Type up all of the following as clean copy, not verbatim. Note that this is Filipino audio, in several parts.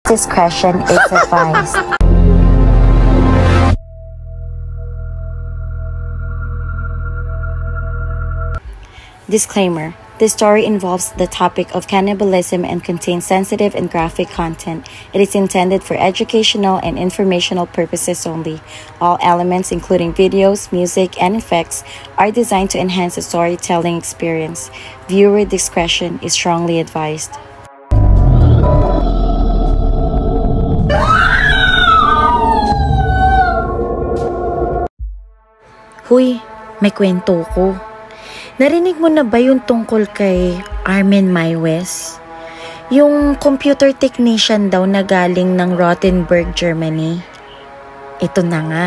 Discretion is advised. Disclaimer. This story involves the topic of cannibalism and contains sensitive and graphic content. It is intended for educational and informational purposes only. All elements, including videos, music, and effects, are designed to enhance the storytelling experience. Viewer discretion is strongly advised. Huy, may kwento ko. Narinig mo na ba yung tungkol kay Armin Meiwes? Yung computer technician daw na galing ng Rothenburg, Germany. Ito na nga.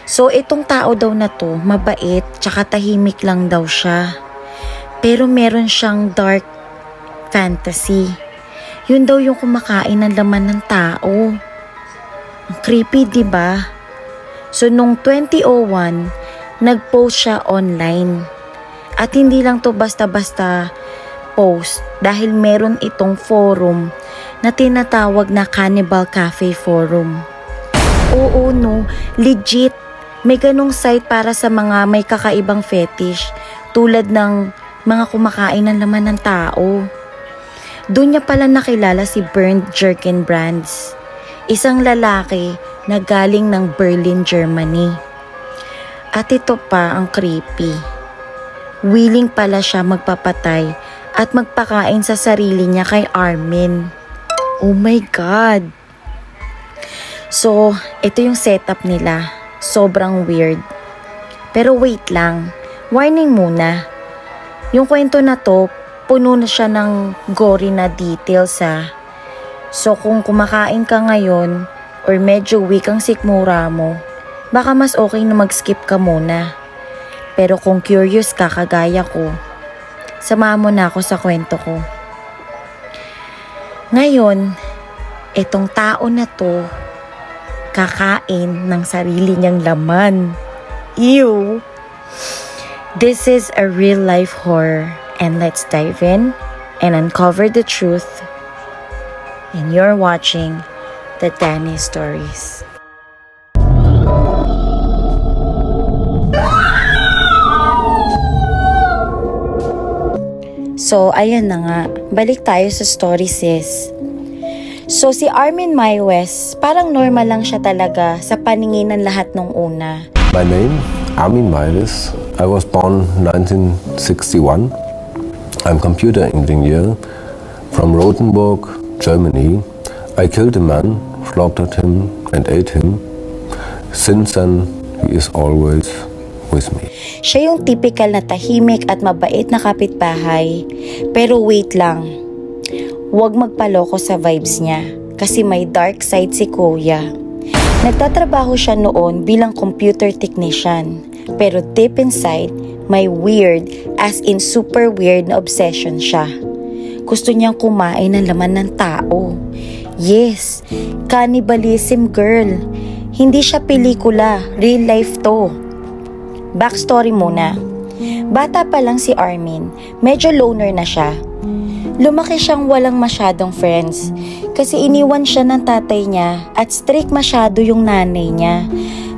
So itong tao daw na to, mabait, tsaka tahimik lang daw siya. Pero meron siyang dark fantasy. Yun daw yung kumakain ng laman ng tao. Ang creepy, diba? So nung 2001, nag-post siya online. At hindi lang to basta-basta post dahil meron itong forum na tinatawag na Cannibal Cafe Forum. Oo no, legit. May ganong site para sa mga may kakaibang fetish tulad ng mga kumakain ng laman ng tao. Doon niya pala nakilala si Bernd Jerkenbrands, isang lalaki na galing ng Berlin, Germany. At ito pa ang creepy. Willing pala siya magpapatay at magpakain sa sarili niya kay Armin. Oh my God! So, ito yung setup nila. Sobrang weird. Pero wait lang. Warning muna. Yung kwento na to, puno na siya ng gory na details ha. So, kung kumakain ka ngayon or medyo weak ang sikmura mo, baka mas okay na mag-skip ka muna. Pero kung curious ka kagaya ko, samahan mo na ako sa kwento ko. Ngayon, itong tao na to, kakain ng sarili niyang laman. Ew! This is a real life horror and let's dive in and uncover the truth. And you're watching the Danny Stories. So, ayan na nga. Balik tayo sa story, sis. So, si Armin Meiwes, parang normal lang siya talaga sa paningin ng lahat nung una. My name, Armin Meiwes. I was born 1961. I'm computer engineer from Rothenburg, Germany. I killed a man, slaughtered him, and ate him. Since then, he is always with me. Siya yung typical na tahimik at mabait na kapitbahay. Pero wait lang, huwag magpaloko sa vibes niya kasi may dark side si Kuya. Nagtatrabaho siya noon bilang computer technician. Pero deep inside, may weird as in super weird na obsession siya. Gusto niyang kumain ng laman ng tao. Yes, cannibalism girl. Hindi siya pelikula, real life to. Backstory muna. Bata pa lang si Armin, medyo loner na siya. Lumaki siyang walang masyadong friends kasi iniwan siya ng tatay niya at strict masyado yung nanay niya.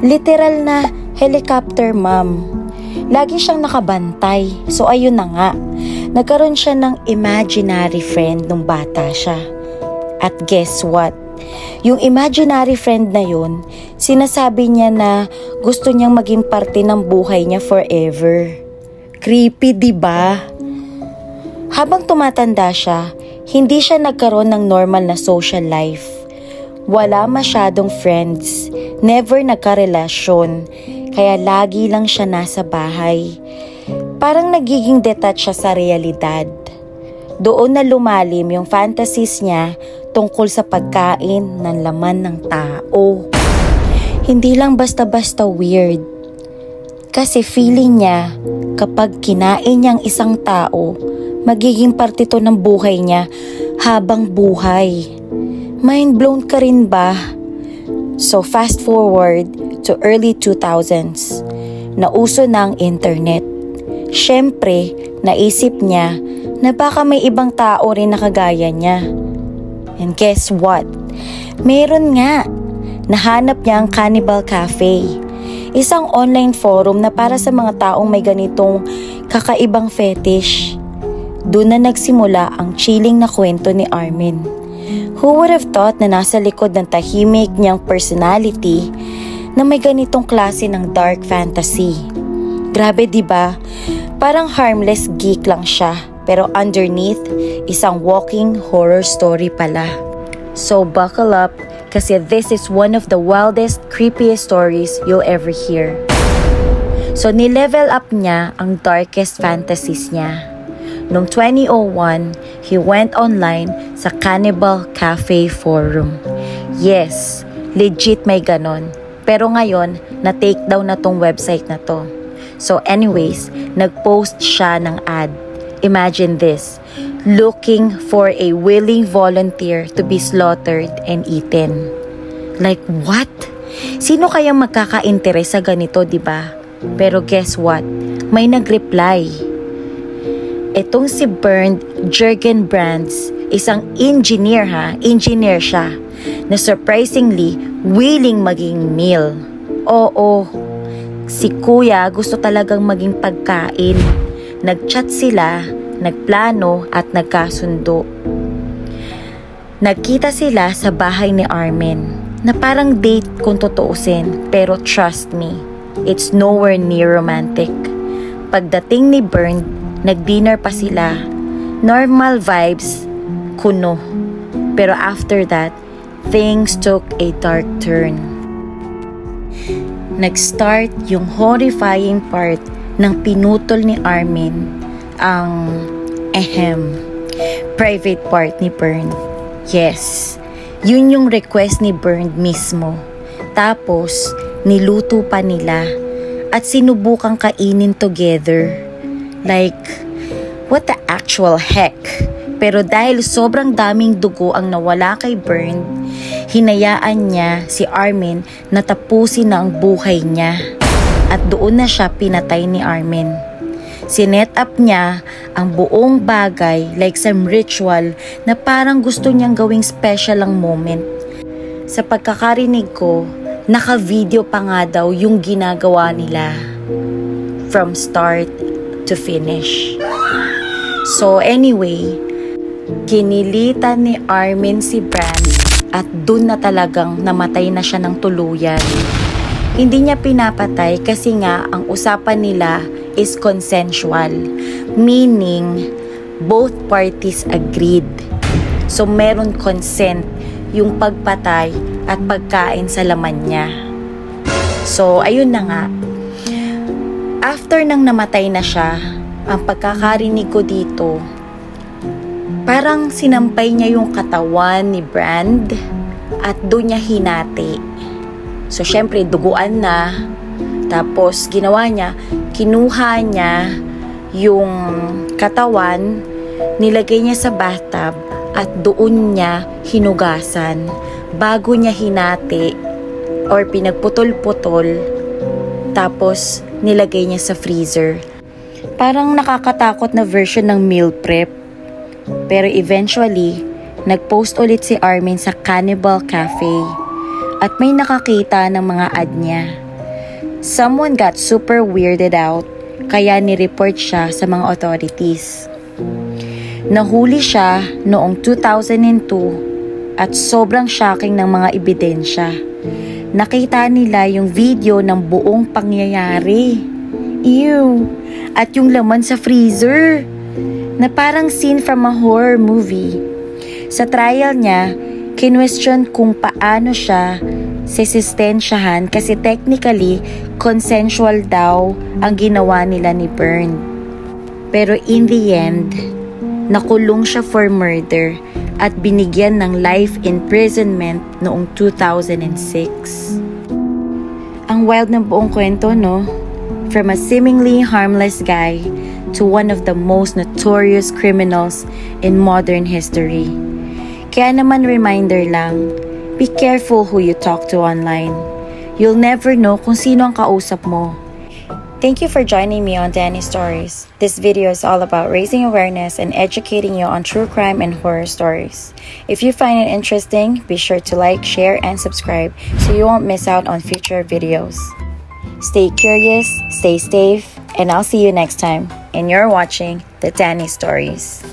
Literal na helicopter mom. Lagi siyang nakabantay. So ayun na nga, nagkaroon siya ng imaginary friend nung bata siya. At guess what? Yung imaginary friend na yun, sinasabi niya na gusto niyang maging parte ng buhay niya forever. Creepy, diba? Habang tumatanda siya, hindi siya nagkaroon ng normal na social life. Wala masyadong friends, never nagkarelasyon, kaya lagi lang siya nasa bahay. Parang nagiging detached siya sa realidad. Doon na lumalim yung fantasies niya tungkol sa pagkain ng laman ng tao. Hindi lang basta-basta weird. Kasi feeling niya, kapag kinain niyang isang tao, magiging parte to ng buhay niya habang buhay. Mind blown ka rin ba? So fast forward to early 2000s. Nauso na ang internet. Siyempre, naisip niya na baka may ibang tao rin na kagaya niya. And guess what? Meron nga. Nahanap niya ang Cannibal Cafe. Isang online forum na para sa mga taong may ganitong kakaibang fetish. Doon na nagsimula ang chilling na kwento ni Armin. Who would have thought na nasa likod ng tahimik niyang personality na may ganitong klase ng dark fantasy? Grabe, diba? Parang harmless geek lang siya, pero underneath, isang walking horror story pala. So buckle up, kasi this is one of the wildest, creepiest stories you'll ever hear. So nilevel up niya ang darkest fantasies niya. Noong 2001, he went online sa Cannibal Cafe forum. Yes, legit may ganon. Pero ngayon, na-take down na tong website na to. So anyways, nag-post siya ng ad. Imagine this, looking for a willing volunteer to be slaughtered and eaten. Like what? Sino kayang magkaka-interes sa ganito, diba? Pero guess what? May nag-reply. Etong si Bernd Jürgen Brands, isang engineer siya, na surprisingly willing maging meal. Oo, si Kuya gusto talagang maging pagkain. Nag-chat sila, nagplano at nagkasundo. Nagkita sila sa bahay ni Armin, na parang date kung tutuusin, pero trust me, it's nowhere near romantic. Pagdating ni Bernd, nag-dinner pa sila. Normal vibes, kuno. Pero after that, things took a dark turn. Nag-start yung horrifying part ng pinutol ni Armin, ang private part ni Bernd. Yes, yun yung request ni Bernd mismo. Tapos, niluto pa nila at sinubukang kainin together. Like, what the actual heck? Pero dahil sobrang daming dugo ang nawala kay Bernd, hinayaan niya si Armin na tapusin na ang buhay niya. At doon na siya pinatay ni Armin. Sinet up niya ang buong bagay like some ritual na parang gusto niyang gawing special ang moment. Sa pagkakarinig ko, naka-video pa nga daw yung ginagawa nila. From start to finish. So anyway, kinilitan ni Armin si Brand at dun na talagang namatay na siya ng tuluyan. Hindi niya pinapatay kasi nga ang usapan nila is consensual, meaning both parties agreed. So meron consent yung pagpatay at pagkain sa laman niya. So ayun na nga. After nang namatay na siya, ang pagkakarinig ko dito, parang sinampay niya yung katawan ni Brand at doon niya hinati. So syempre duguan na, tapos ginawa niya, kinuha niya yung katawan, nilagay niya sa bathtub at doon niya hinugasan bago niya hinati or pinagputol-putol, tapos nilagay niya sa freezer. Parang nakakatakot na version ng meal prep. Pero eventually, nag-post ulit si Armin sa Cannibal Cafe at may nakakita ng mga ad niya. Someone got super weirded out, kaya ni-report siya sa mga authorities. Nahuli siya noong 2002 at sobrang shocking ng mga ebidensya. Nakita nila yung video ng buong pangyayari. Ew! At yung laman sa freezer na parang scene from a horror movie. Sa trial niya, kinwestiyon kung paano siya sisistensyahan kasi technically, consensual daw ang ginawa nila ni Bernd. Pero in the end, nakulong siya for murder at binigyan ng life imprisonment noong 2006. Ang wild ng buong kwento, no? From a seemingly harmless guy to one of the most notorious criminals in modern history. Kaya naman reminder lang, be careful who you talk to online. You'll never know kung sino ang kausap mo. Thank you for joining me on Danny Stories. This video is all about raising awareness and educating you on true crime and horror stories. If you find it interesting, be sure to like, share, and subscribe so you won't miss out on future videos. Stay curious, stay safe, and I'll see you next time. And you're watching the Danny Stories.